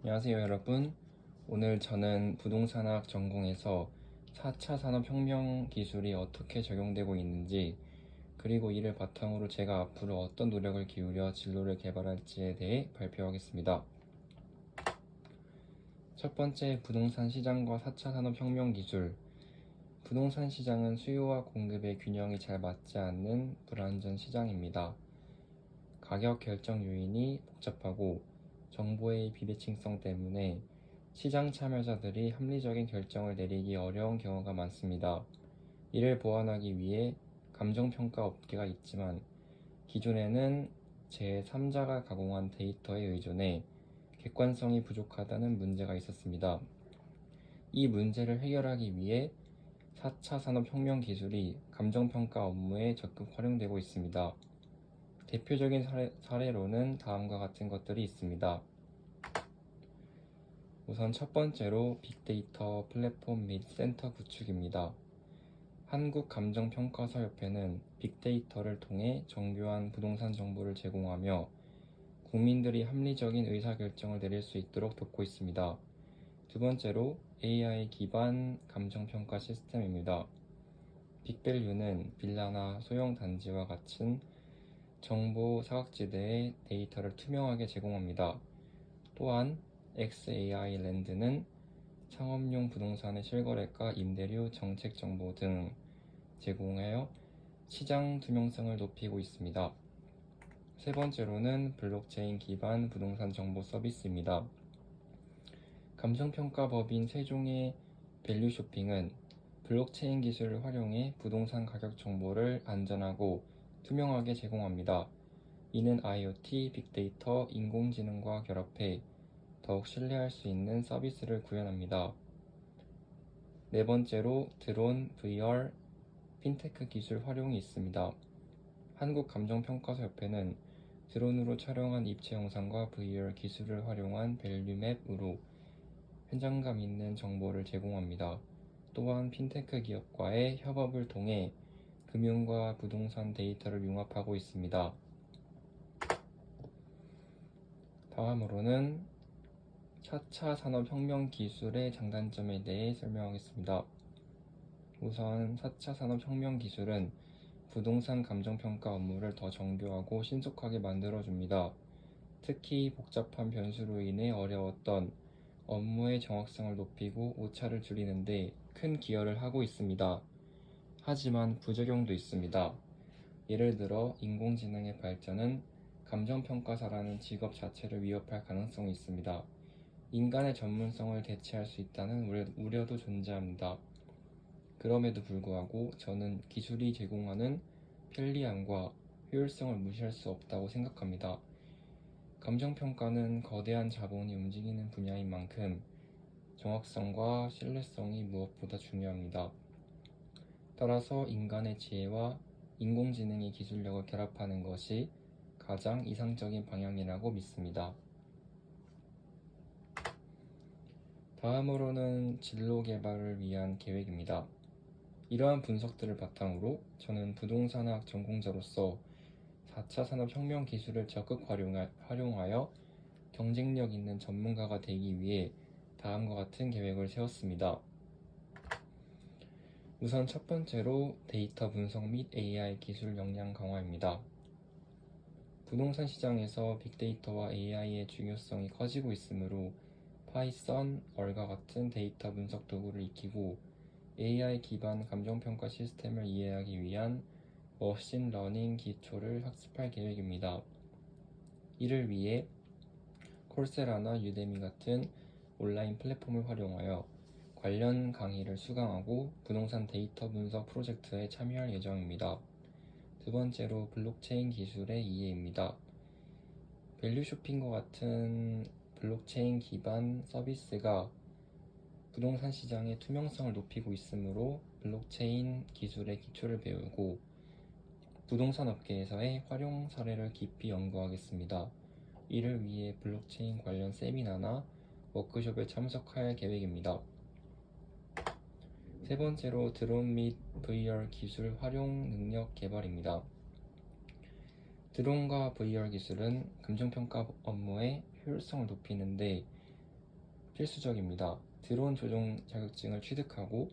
안녕하세요 여러분. 오늘 저는 부동산학 전공에서 4차 산업혁명 기술이 어떻게 적용되고 있는지, 그리고 이를 바탕으로 제가 앞으로 어떤 노력을 기울여 진로를 개발할지에 대해 발표하겠습니다. 첫 번째, 부동산 시장과 4차 산업혁명 기술. 부동산 시장은 수요와 공급의 균형이 잘 맞지 않는 불완전 시장입니다. 가격 결정 요인이 복잡하고 정보의 비대칭성 때문에 시장 참여자들이 합리적인 결정을 내리기 어려운 경우가 많습니다. 이를 보완하기 위해 감정평가 업계가 있지만, 기존에는 제3자가 가공한 데이터에 의존해 객관성이 부족하다는 문제가 있었습니다. 이 문제를 해결하기 위해 4차 산업혁명 기술이 감정평가 업무에 적극 활용되고 있습니다. 대표적인 사례로는 다음과 같은 것들이 있습니다. 우선 첫 번째로 빅데이터 플랫폼 및 센터 구축입니다. 한국감정평가사협회는 빅데이터를 통해 정교한 부동산 정보를 제공하며 국민들이 합리적인 의사결정을 내릴 수 있도록 돕고 있습니다. 두 번째로 AI 기반 감정평가 시스템입니다. 빅밸류는 빌라나 소형 단지와 같은 정보 사각지대의 데이터를 투명하게 제공합니다. 또한 XAI 랜드는 상업용 부동산의 실거래가, 임대료, 정책 정보 등 제공하여 시장 투명성을 높이고 있습니다. 세 번째로는 블록체인 기반 부동산 정보 서비스입니다. 감정평가 법인 세종의 밸류쇼핑은 블록체인 기술을 활용해 부동산 가격 정보를 안전하고 투명하게 제공합니다. 이는 IoT, 빅데이터, 인공지능과 결합해 더욱 신뢰할 수 있는 서비스를 구현합니다. 네 번째로 드론, VR, 핀테크 기술 활용이 있습니다. 한국감정평가사협회는 드론으로 촬영한 입체 영상과 VR 기술을 활용한 밸류맵으로 현장감 있는 정보를 제공합니다. 또한 핀테크 기업과의 협업을 통해 금융과 부동산 데이터를 융합하고 있습니다. 다음으로는 4차 산업혁명 기술의 장단점에 대해 설명하겠습니다. 우선 4차 산업혁명 기술은 부동산 감정평가 업무를 더 정교하고 신속하게 만들어줍니다. 특히 복잡한 변수로 인해 어려웠던 업무의 정확성을 높이고 오차를 줄이는 데 큰 기여를 하고 있습니다. 하지만 부작용도 있습니다. 예를 들어 인공지능의 발전은 감정평가사라는 직업 자체를 위협할 가능성이 있습니다. 인간의 전문성을 대체할 수 있다는 우려도 존재합니다. 그럼에도 불구하고 저는 기술이 제공하는 편리함과 효율성을 무시할 수 없다고 생각합니다. 감정평가는 거대한 자본이 움직이는 분야인 만큼 정확성과 신뢰성이 무엇보다 중요합니다. 따라서 인간의 지혜와 인공지능의 기술력을 결합하는 것이 가장 이상적인 방향이라고 믿습니다. 다음으로는 진로 개발을 위한 계획입니다. 이러한 분석들을 바탕으로 저는 부동산학 전공자로서 4차 산업혁명 기술을 적극 활용하여 경쟁력 있는 전문가가 되기 위해 다음과 같은 계획을 세웠습니다. 우선 첫 번째로 데이터 분석 및 AI 기술 역량 강화입니다. 부동산 시장에서 빅데이터와 AI의 중요성이 커지고 있으므로 파이썬, 얼과 같은 데이터 분석 도구를 익히고 AI 기반 감정평가 시스템을 이해하기 위한 머신러닝 기초를 학습할 계획입니다. 이를 위해 콜세라나 유데미 같은 온라인 플랫폼을 활용하여 관련 강의를 수강하고 부동산 데이터 분석 프로젝트에 참여할 예정입니다. 두 번째로 블록체인 기술의 이해입니다. 밸류쇼핑과 같은 블록체인 기반 서비스가 부동산 시장의 투명성을 높이고 있으므로 블록체인 기술의 기초를 배우고 부동산 업계에서의 활용 사례를 깊이 연구하겠습니다. 이를 위해 블록체인 관련 세미나나 워크숍에 참석할 계획입니다. 세 번째로 드론 및 VR 기술 활용 능력 개발입니다. 드론과 VR 기술은 감정평가 업무의 효율성을 높이는데 필수적입니다. 드론 조종 자격증을 취득하고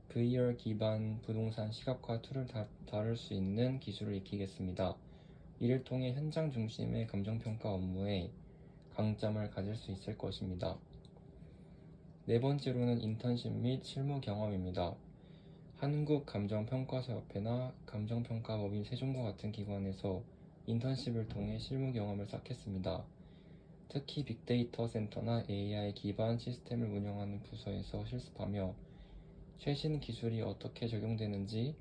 VR 기반 부동산 시각화 툴을 다룰 수 있는 기술을 익히겠습니다. 이를 통해 현장 중심의 감정평가 업무에 강점을 가질 수 있을 것입니다. 네 번째로는 인턴십 및 실무 경험입니다. 한국감정평가사협회나 감정평가법인 세종과 같은 기관에서 인턴십을 통해 실무 경험을 쌓겠습니다. 특히 빅데이터 센터나 AI 기반 시스템을 운영하는 부서에서 실습하며 최신 기술이 어떻게 적용되는지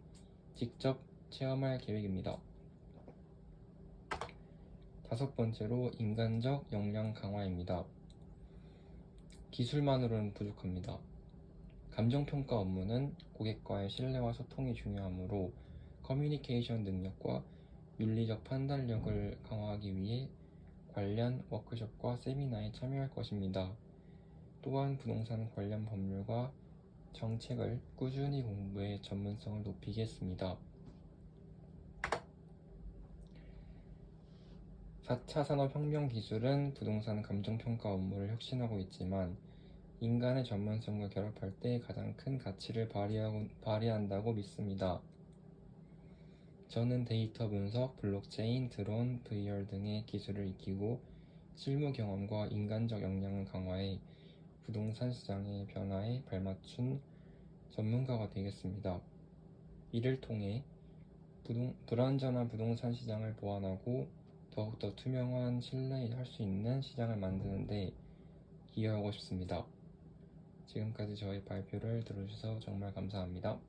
직접 체험할 계획입니다. 다섯 번째로 인간적 역량 강화입니다. 기술만으로는 부족합니다. 감정평가 업무는 고객과의 신뢰와 소통이 중요하므로 커뮤니케이션 능력과 윤리적 판단력을 강화하기 위해 관련 워크숍과 세미나에 참여할 것입니다. 또한 부동산 관련 법률과 정책을 꾸준히 공부해 전문성을 높이겠습니다. 4차 산업혁명 기술은 부동산 감정평가 업무를 혁신하고 있지만 인간의 전문성과 결합할 때 가장 큰 가치를 발휘한다고 믿습니다. 저는 데이터 분석, 블록체인, 드론, VR 등의 기술을 익히고 실무 경험과 인간적 역량을 강화해 부동산 시장의 변화에 발맞춘 전문가가 되겠습니다. 이를 통해 불완전한 부동산 시장을 보완하고 더욱더 투명한 신뢰할 수 있는 시장을 만드는 데 기여하고 싶습니다. 지금까지 저의 발표를 들어주셔서 정말 감사합니다.